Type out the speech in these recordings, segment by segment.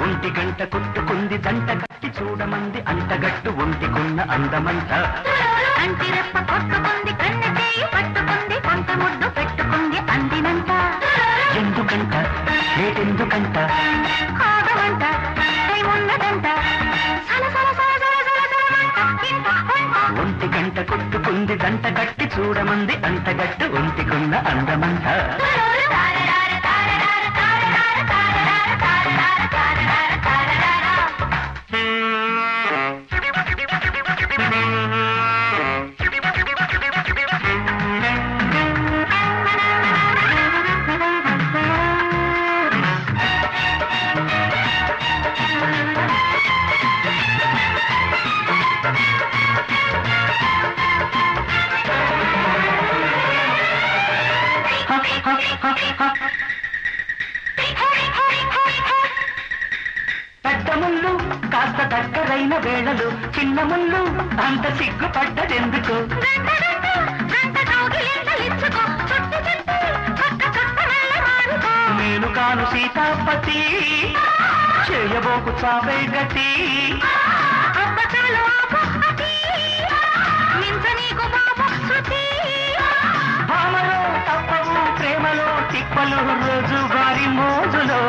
ఒంటి గంట కొట్టుకుంది దంట కట్టి చూడమంది అంటగట్టు ఒంటికున్న అందమంట కంటి రెప్ప కొట్టుకుంది కన్ను చేయి పట్టుకుంది కొంత ముద్దు పెట్టుకుంది అందినంత ఎందుకంట రేటెందుకంట కాదవంట ఉన్నదంట ఒంటి గంట కొట్టుకుంది దంట కట్టి చూడమంది అంటగట్టు ఒంటికున్న అందమంట పెద్ద ముళ్ళు కాస్త దగ్గరైన వేళలు చిన్న ముళ్ళు అంత సిగ్గుపడ్డదెందుకు నేను కాను సీతాపతి చేయబోకు చావే గతి భామలో తప్పవు ప్రేమలో తిప్పలు రోజు వారి మోజులో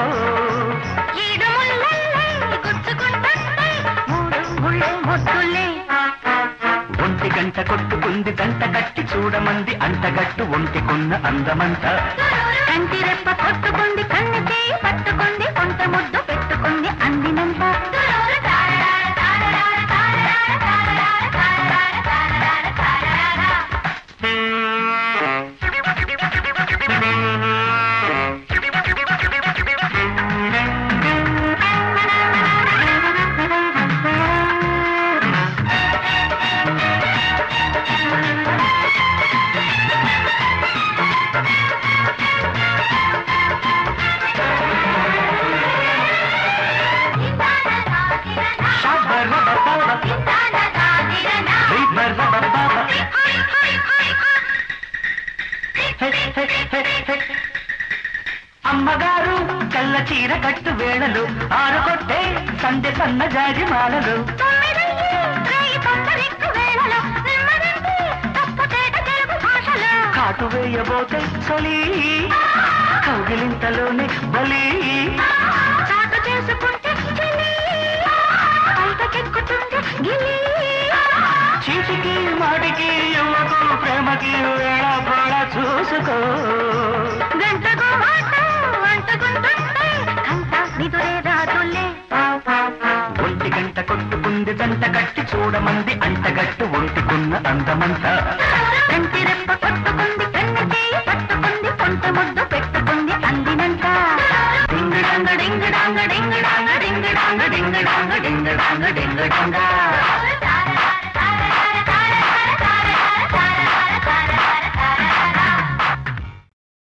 ఒంటి గంట కొట్టుకుంది దంట కట్టి చూడమంది అంటగట్టు ఒంటికున్న అందమంట కంటి రెప్ప కొట్టుకుంది కన్ను చేయి పట్టుకుంది కొంత ముద్దు పెట్టుకుంది అందినంత అమ్మగారు కళ్ళ చీర కట్టు వేళలు ఆరుకొట్టే సందె సన్న జాజి మాలలు కాటు వేయబోతే సొలి కౌగిలింతలోనే బలి చీటికి మాటికి యువకు ప్రేమకి వేళ గోళ చూసుకో ఒంటి గంట కొట్టుకుంది దంట కట్టి చూడమంది అంటగట్టు ఒంటికున్న అందమంట కంటి రెప్ప కొట్టుకుంది కన్ను చేయి పట్టుకుంది కొంత ముద్దు పెట్టుకుంది అందినంత డింగ్ డాంగ డింగ్ డాంగ డింగ్ డాంగ డింగ్ డాంగ డింగ్ డాంగ డింగ్ డాంగ డింగ్ డాంగ